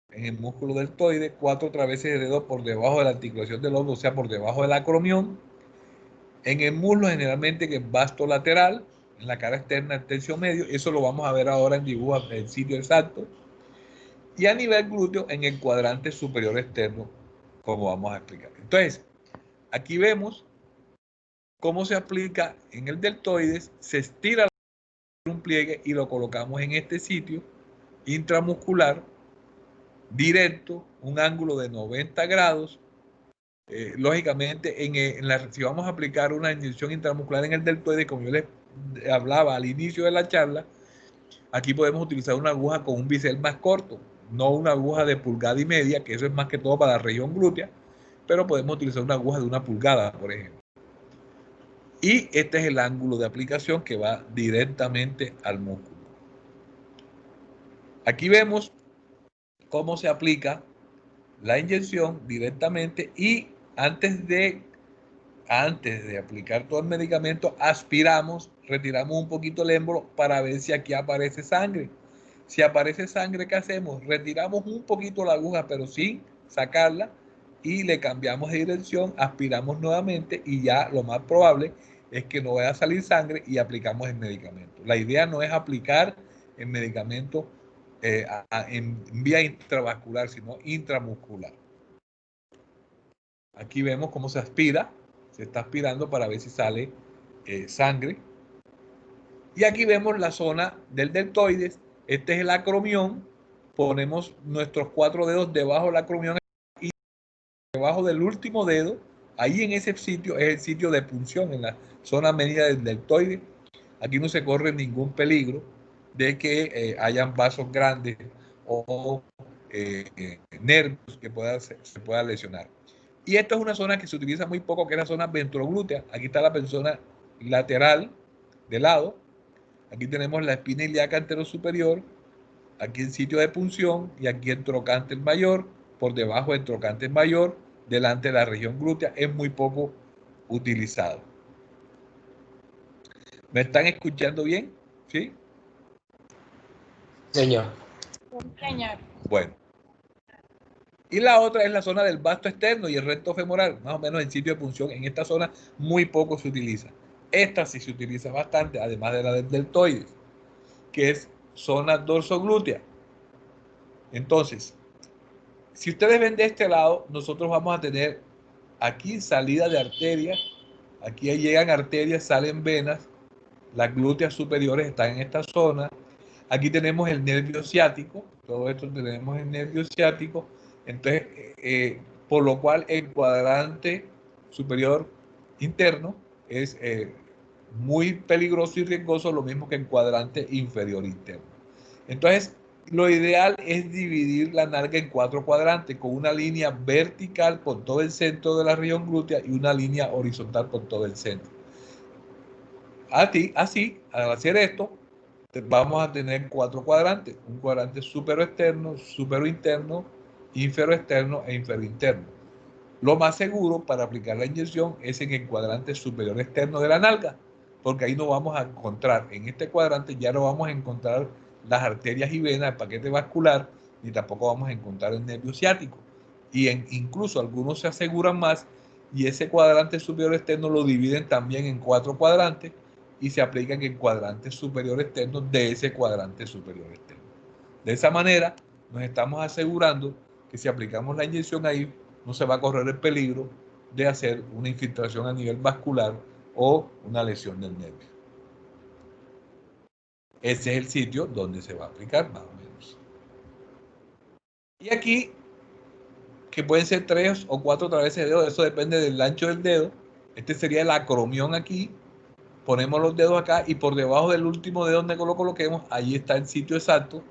en el músculo deltoide, 4 traveses de dedo por debajo de la articulación del hombro, o sea, por debajo del acromión. En el muslo, generalmente, que es vasto lateral, en la cara externa, el tercio medio. Eso lo vamos a ver ahora en dibujo, el sitio exacto. Y a nivel glúteo, en el cuadrante superior externo, como vamos a explicar. Entonces, aquí vemos cómo se aplica en el deltoides, se estira un pliegue y lo colocamos en este sitio intramuscular, directo, un ángulo de 90 grados. Lógicamente, si vamos a aplicar una inyección intramuscular en el deltoide, como yo les hablaba al inicio de la charla, aquí podemos utilizar una aguja con un bisel más corto, no una aguja de 1,5 pulgadas, que eso es más que todo para la región glútea, pero podemos utilizar una aguja de 1 pulgada, por ejemplo. Y este es el ángulo de aplicación que va directamente al músculo. Aquí vemos cómo se aplica la inyección directamente y antes de aplicar todo el medicamento, aspiramos, retiramos un poquito el émbolo para ver si aquí aparece sangre. Si aparece sangre, ¿qué hacemos? Retiramos un poquito la aguja, pero sin sacarla, y le cambiamos de dirección, aspiramos nuevamente y ya lo más probable es que no vaya a salir sangre y aplicamos el medicamento. La idea no es aplicar el medicamento en vía intravascular, sino intramuscular. Aquí vemos cómo se aspira, se está aspirando para ver si sale sangre. Y aquí vemos la zona del deltoides. Este es el acromión. Ponemos nuestros 4 dedos debajo del acromión y debajo del último dedo. Ahí en ese sitio es el sitio de punción, en la zona media del deltoide. Aquí no se corre ningún peligro de que hayan vasos grandes o nervios que se pueda lesionar. Y esta es una zona que se utiliza muy poco, que es la zona ventroglútea. Aquí está la persona lateral, de lado. Aquí tenemos la espina ilíaca anterosuperior, aquí el sitio de punción, y aquí el trocánter mayor, por debajo del trocánter mayor, delante de la región glútea. Es muy poco utilizado. ¿Me están escuchando bien? ¿Sí? Señor. Señor. Bueno. Y la otra es la zona del vasto externo y el recto femoral, más o menos el sitio de punción. En esta zona muy poco se utiliza. Esta sí se utiliza bastante, además de la del deltoides, que es zona dorsoglútea. Entonces, si ustedes ven de este lado, nosotros vamos a tener aquí salida de arterias, aquí llegan arterias, salen venas, las glúteas superiores están en esta zona, aquí tenemos el nervio ciático, todo esto tenemos el nervio ciático, entonces, por lo cual el cuadrante superior interno es muy peligroso y riesgoso, lo mismo que el cuadrante inferior interno. Entonces, lo ideal es dividir la nalga en 4 cuadrantes con una línea vertical por todo el centro de la región glútea y una línea horizontal por todo el centro. Así, al hacer esto, vamos a tener 4 cuadrantes, un cuadrante superoexterno, superointerno, inferoexterno e inferointerno. Lo más seguro para aplicar la inyección es en el cuadrante superior externo de la nalga, porque ahí no vamos a encontrar, en este cuadrante ya no vamos a encontrar las arterias y venas, el paquete vascular, ni tampoco vamos a encontrar el nervio ciático. Y incluso algunos se aseguran más y ese cuadrante superior externo lo dividen también en 4 cuadrantes y se aplican en el cuadrante superior externo de ese cuadrante superior externo. De esa manera nos estamos asegurando que si aplicamos la inyección ahí, no se va a correr el peligro de hacer una infiltración a nivel vascular o una lesión del nervio. Ese es el sitio donde se va a aplicar, más o menos. Y aquí, que pueden ser 3 o 4 traveses de dedo, eso depende del ancho del dedo. Este sería el acromión aquí. Ponemos los dedos acá y por debajo del último dedo donde lo coloquemos, ahí está el sitio exacto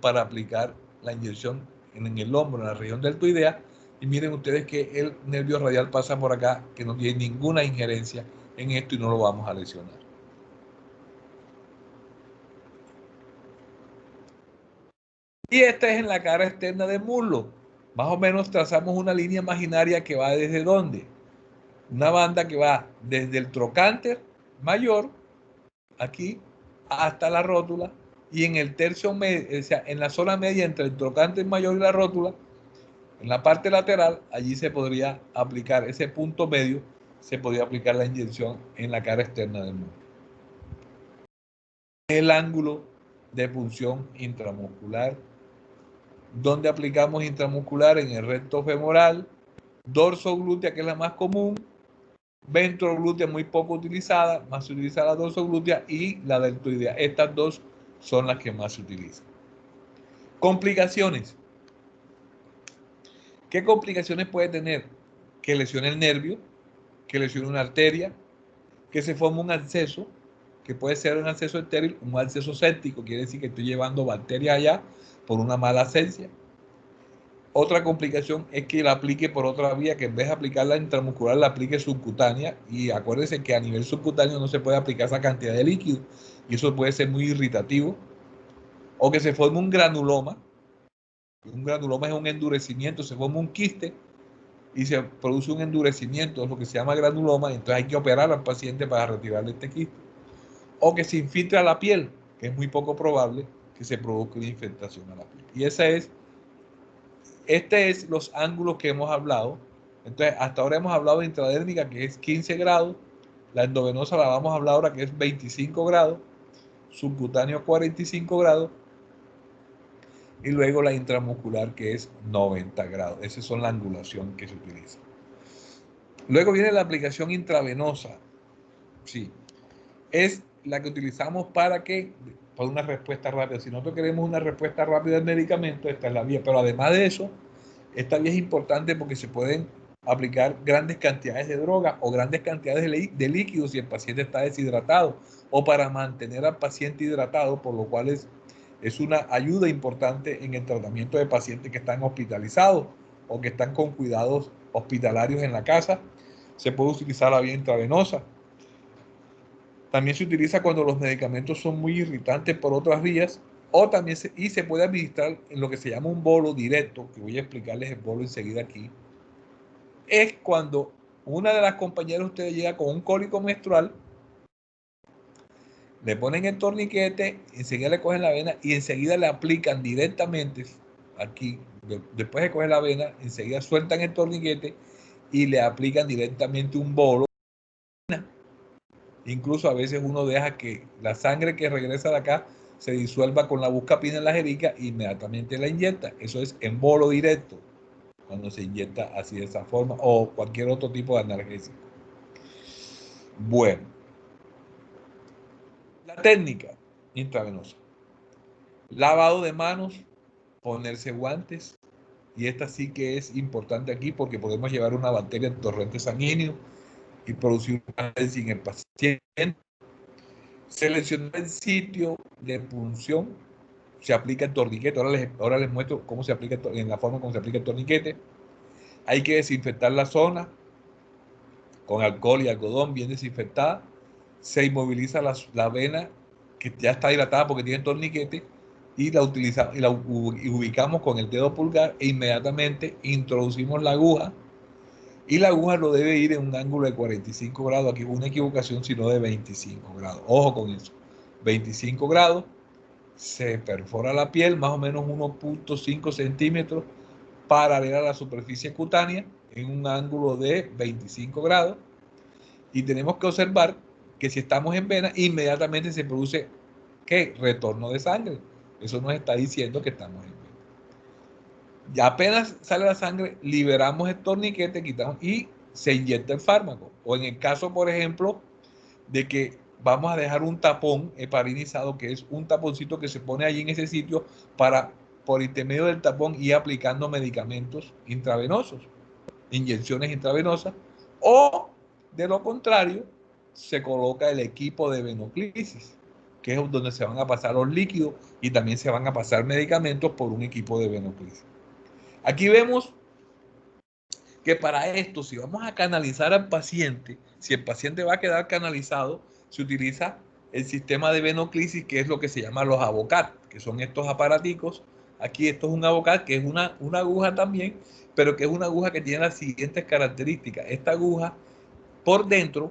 para aplicar la inyección en el hombro, en la región deltoidea. Y miren ustedes que el nervio radial pasa por acá, que no tiene ninguna injerencia en esto y no lo vamos a lesionar. Y esta es en la cara externa del muslo. Más o menos trazamos una línea imaginaria que va desde ¿dónde? Una banda que va desde el trocánter mayor, aquí, hasta la rótula, y en el tercio medio, o sea, en la zona media entre el trocánter mayor y la rótula, en la parte lateral, allí se podría aplicar ese punto medio, se podría aplicar la inyección en la cara externa del muslo. El ángulo de punción intramuscular, donde aplicamos intramuscular en el recto femoral, dorsoglútea, que es la más común, ventroglútea muy poco utilizada, más se utiliza la dorsoglútea y la deltoidea. Estas dos son las que más se utilizan. Complicaciones. ¿Qué complicaciones puede tener? Que lesione el nervio, que lesione una arteria, que se forme un absceso, que puede ser un absceso estéril, un absceso séptico, quiere decir que estoy llevando bacterias allá por una mala asepsia. Otra complicación es que la aplique por otra vía, que en vez de aplicarla intramuscular, la aplique subcutánea. Y acuérdense que a nivel subcutáneo no se puede aplicar esa cantidad de líquido. Y eso puede ser muy irritativo. O que se forme un granuloma. Un granuloma es un endurecimiento, se forma un quiste y se produce un endurecimiento, lo que se llama granuloma. Entonces hay que operar al paciente para retirarle este quiste. O que se infiltre a la piel, que es muy poco probable que se produzca una infiltración a la piel. Y esa es los ángulos que hemos hablado. Entonces, hasta ahora hemos hablado de intradérmica, que es 15 grados. La endovenosa la vamos a hablar ahora, que es 25 grados. Subcutáneo, 45 grados. Y luego la intramuscular, que es 90 grados. Esa son la angulación que se utiliza. Luego viene la aplicación intravenosa. Sí. Es la que utilizamos para una respuesta rápida. Si nosotros queremos una respuesta rápida al medicamento, esta es la vía. Pero además de eso, esta vía es importante porque se pueden aplicar grandes cantidades de droga o grandes cantidades de líquidos si el paciente está deshidratado, o para mantener al paciente hidratado, por lo cual es una ayuda importante en el tratamiento de pacientes que están hospitalizados o que están con cuidados hospitalarios en la casa. Se puede utilizar la vía intravenosa. También se utiliza cuando los medicamentos son muy irritantes por otras vías, o también se puede administrar en lo que se llama un bolo directo, que voy a explicarles el bolo enseguida aquí. Es cuando una de las compañeras de ustedes llega con un cólico menstrual, le ponen el torniquete, enseguida le cogen la vena y enseguida le aplican directamente aquí, después de coger la vena, enseguida sueltan el torniquete y le aplican directamente un bolo Incluso a veces uno deja que la sangre que regresa de acá se disuelva con la buscapina en la jeringa e inmediatamente la inyecta. Eso es embolo directo, cuando se inyecta así de esa forma, o cualquier otro tipo de analgésico. Bueno, la técnica intravenosa. Lavado de manos, ponerse guantes, y esta sí que es importante aquí porque podemos llevar una bacteria en torrente sanguíneo y producir una alergia en el paciente. Seleccionar el sitio de punción, se aplica el torniquete. Ahora les muestro cómo se aplica, en la forma como se aplica el torniquete. Hay que desinfectar la zona con alcohol y algodón bien desinfectada. Se inmoviliza la vena que ya está dilatada porque tiene torniquete y la ubicamos con el dedo pulgar e inmediatamente introducimos la aguja, y la aguja no debe ir en un ángulo de 45 grados. Aquí hubo una equivocación, sino de 25 grados. Ojo con eso. 25 grados. Se perfora la piel más o menos 1.5 centímetros paralela a la superficie cutánea en un ángulo de 25 grados. Y tenemos que observar que si estamos en vena, inmediatamente se produce ¿qué? Retorno de sangre. Eso nos está diciendo que estamos en vena. Ya apenas sale la sangre, liberamos el torniquete, quitamos y se inyecta el fármaco. O en el caso, por ejemplo, de que vamos a dejar un tapón heparinizado, que es un taponcito que se pone allí en ese sitio para, por intermedio del tapón, ir aplicando medicamentos intravenosos, inyecciones intravenosas, o de lo contrario, se coloca el equipo de venoclisis, que es donde se van a pasar los líquidos y también se van a pasar medicamentos por un equipo de venoclisis. Aquí vemos que para esto, si vamos a canalizar al paciente, si el paciente va a quedar canalizado, se utiliza el sistema de venoclisis, que es lo que se llama los Avocat, que son estos aparaticos. Aquí esto es un Avocat, que es una aguja también, pero que es una aguja que tiene las siguientes características. Esta aguja, por dentro,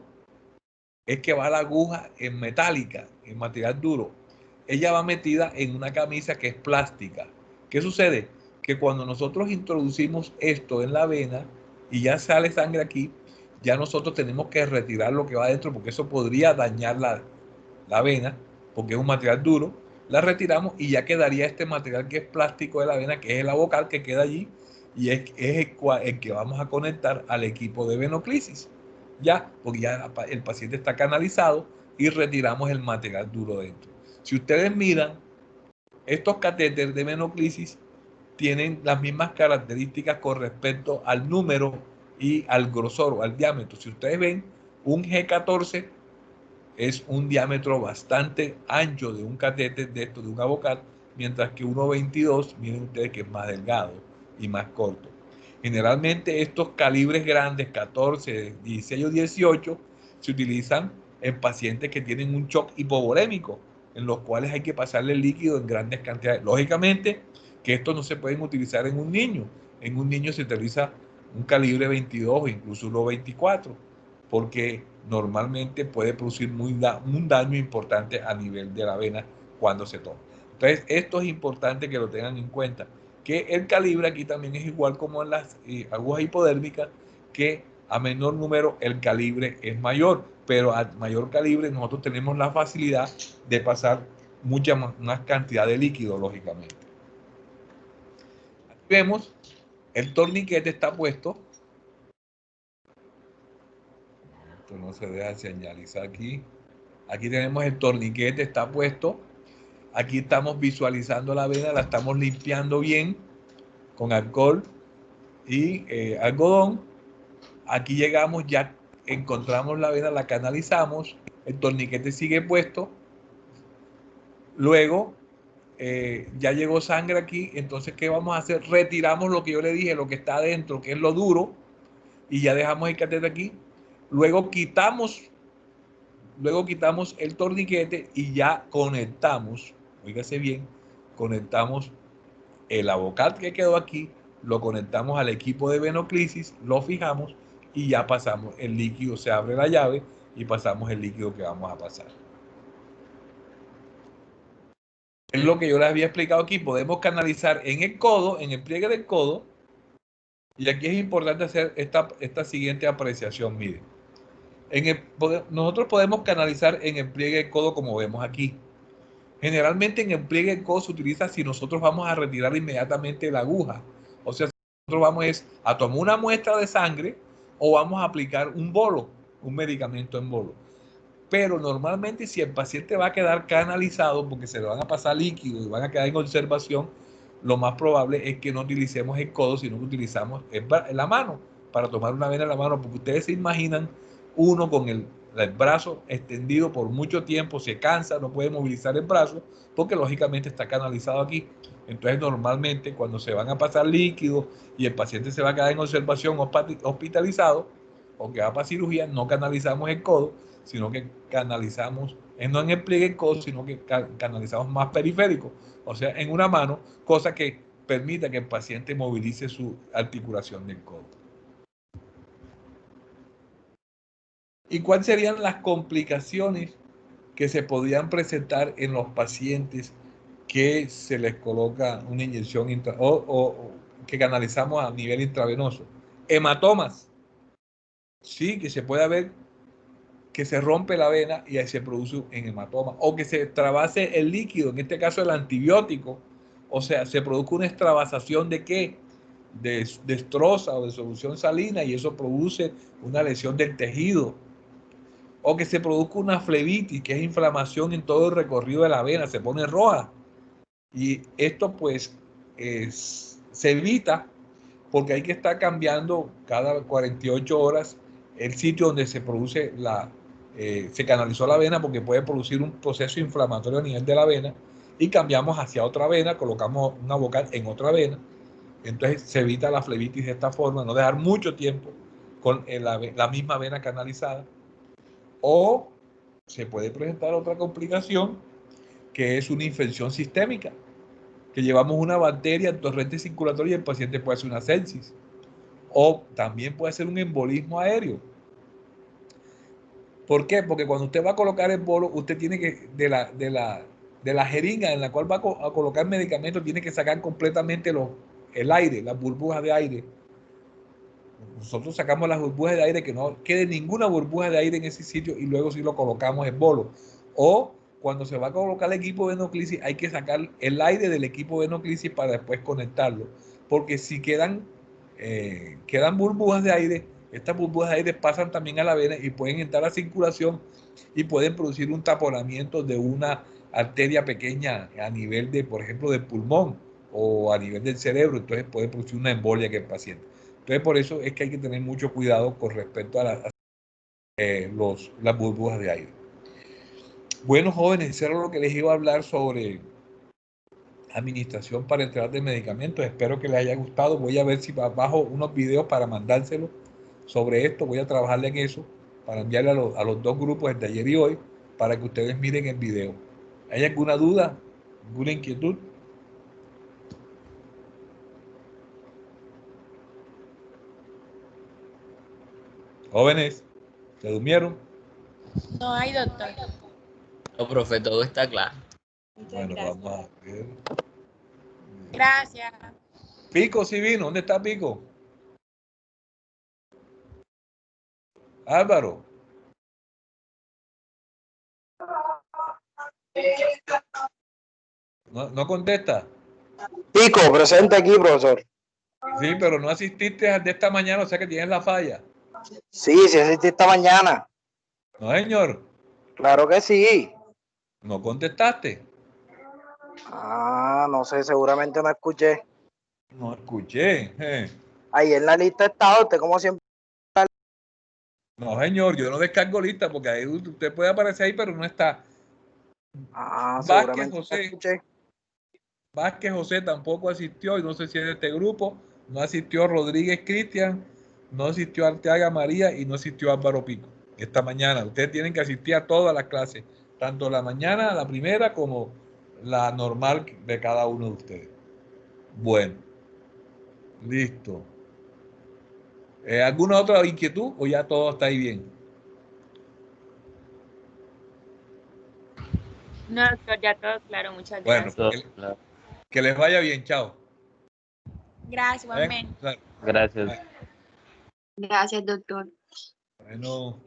es que va la aguja en metálica, en material duro. Ella va metida en una camisa que es plástica. ¿Qué sucede? Que cuando nosotros introducimos esto en la vena y ya sale sangre aquí, ya nosotros tenemos que retirar lo que va adentro porque eso podría dañar la vena, porque es un material duro. La retiramos y ya quedaría este material que es plástico de la vena, que es el Avocat que queda allí, y es el que vamos a conectar al equipo de venoclisis. Ya, porque ya el paciente está canalizado y retiramos el material duro dentro. Si ustedes miran, estos catéteres de venoclisis tienen las mismas características con respecto al número y al grosor o al diámetro. Si ustedes ven, un G14 es un diámetro bastante ancho de un catéter de esto, de un Avocat, mientras que 1.22, miren ustedes que es más delgado y más corto. Generalmente estos calibres grandes, 14, 16 o 18, se utilizan en pacientes que tienen un shock hipovolémico, en los cuales hay que pasarle líquido en grandes cantidades. Lógicamente que estos no se pueden utilizar en un niño. En un niño se utiliza un calibre 22 o incluso uno 24, porque normalmente puede producir un daño importante a nivel de la vena cuando se toma. Entonces, esto es importante que lo tengan en cuenta, que el calibre aquí también es igual como en las agujas hipodérmicas, que a menor número el calibre es mayor, pero a mayor calibre nosotros tenemos la facilidad de pasar más cantidad de líquido, lógicamente. Aquí vemos, el torniquete está puesto. Esto no se deja señalizar aquí. Aquí tenemos el torniquete, está puesto. Aquí estamos visualizando la vena, la estamos limpiando bien con alcohol y algodón. Aquí llegamos, ya encontramos la vena, la canalizamos, el torniquete sigue puesto. Luego ya llegó sangre aquí, entonces ¿qué vamos a hacer? Retiramos lo que yo le dije, lo que está adentro, que es lo duro, y ya dejamos el catéter aquí. Luego quitamos el torniquete y ya conectamos, oígase bien, conectamos el Avocat que quedó aquí, lo conectamos al equipo de venoclisis, lo fijamos y ya pasamos el líquido, se abre la llave y pasamos el líquido que vamos a pasar. Es lo que yo les había explicado aquí, podemos canalizar en el codo, en el pliegue del codo, y aquí es importante hacer esta siguiente apreciación, miren. Nosotros podemos canalizar en el pliegue del codo como vemos aquí. Generalmente en el pliegue del codo se utiliza si nosotros vamos a retirar inmediatamente la aguja. O sea, si nosotros vamos a tomar una muestra de sangre o vamos a aplicar un bolo, un medicamento en bolo. Pero normalmente si el paciente va a quedar canalizado porque se le van a pasar líquidos y van a quedar en observación, lo más probable es que no utilicemos el codo, sino que utilizamos la mano para tomar una vena en la mano, porque ustedes se imaginan uno con el brazo extendido por mucho tiempo, se cansa, no puede movilizar el brazo, porque lógicamente está canalizado aquí. Entonces normalmente cuando se van a pasar líquidos y el paciente se va a quedar en observación hospitalizado o que va para cirugía, no canalizamos el codo, sino que canalizamos, no en el pliegue del codo, sino que canalizamos más periférico, o sea, en una mano, cosa que permita que el paciente movilice su articulación del codo. ¿Y cuáles serían las complicaciones que se podrían presentar en los pacientes que se les coloca una inyección o que canalizamos a nivel intravenoso? Hematomas. Sí, que se puede ver que se rompe la vena y ahí se produce un hematoma, o que se extravase el líquido, en este caso el antibiótico, o sea, se produce una extravasación de ¿qué? De destroza o de solución salina, y eso produce una lesión del tejido, o que se produzca una flebitis, que es inflamación en todo el recorrido de la vena, se pone roja, y esto pues se evita porque hay que estar cambiando cada 48 horas el sitio donde se produce se canalizó la vena, porque puede producir un proceso inflamatorio a nivel de la vena, y cambiamos hacia otra vena, colocamos una vocal en otra vena. Entonces se evita la flebitis de esta forma, no dejar mucho tiempo con la misma vena canalizada. O se puede presentar otra complicación, que es una infección sistémica, que llevamos una bacteria en torrente circulatorio y el paciente puede hacer una sepsis. O también puede ser un embolismo aéreo. ¿Por qué? Porque cuando usted va a colocar el bolo, usted tiene que, de la jeringa en la cual va a colocar medicamentos, tiene que sacar completamente el aire, las burbujas de aire. Nosotros sacamos las burbujas de aire, que no quede ninguna burbuja de aire en ese sitio, y luego sí lo colocamos en bolo. O cuando se va a colocar el equipo de venoclisis, hay que sacar el aire del equipo de venoclisis para después conectarlo. Porque si quedan burbujas de aire, estas burbujas de aire pasan también a la vena y pueden entrar a circulación y pueden producir un taponamiento de una arteria pequeña a nivel de, por ejemplo, del pulmón o a nivel del cerebro. Entonces puede producir una embolia en el paciente. Entonces por eso es que hay que tener mucho cuidado con respecto a las burbujas de aire. Bueno, jóvenes, eso era lo que les iba a hablar sobre administración para entregar de medicamentos. Espero que les haya gustado. Voy a ver si bajo unos videos para mandárselos sobre esto. Voy a trabajarle en eso para enviarle a los dos grupos, el de ayer y hoy, para que ustedes miren el video. ¿Hay alguna duda? ¿Alguna inquietud? Jóvenes, ¿se durmieron? No hay, doctor. No, profe, todo está claro. Muchas Bueno, gracias. vamos a ver. Gracias. Pico sí vino. ¿Dónde está Pico? Álvaro. No contesta. Pico, presente aquí, profesor. Sí, pero no asististe al de esta mañana, o sea que tienes la falla. Sí, sí asistí esta mañana. No, señor. Claro que sí. No contestaste. Ah, no sé, seguramente no escuché. No escuché. Ahí en la lista estaba usted, como siempre. No, señor, yo no descargo lista porque ahí usted puede aparecer ahí, pero no está. Ah, Vázquez seguramente no José. escuché. Vázquez José tampoco asistió, y no sé si es de este grupo. No asistió Rodríguez Cristian, no asistió Arteaga María y no asistió Álvaro Pico esta mañana. Ustedes tienen que asistir a todas las clases, tanto la mañana, la primera, como la normal de cada uno de ustedes. Bueno, listo. ¿Alguna otra inquietud o ya todo está ahí bien? No, doctor, ya todo claro. Muchas Bueno, gracias. que les vaya bien, chao. Gracias, igualmente. Claro. Gracias. Bye. Gracias, doctor. Bueno.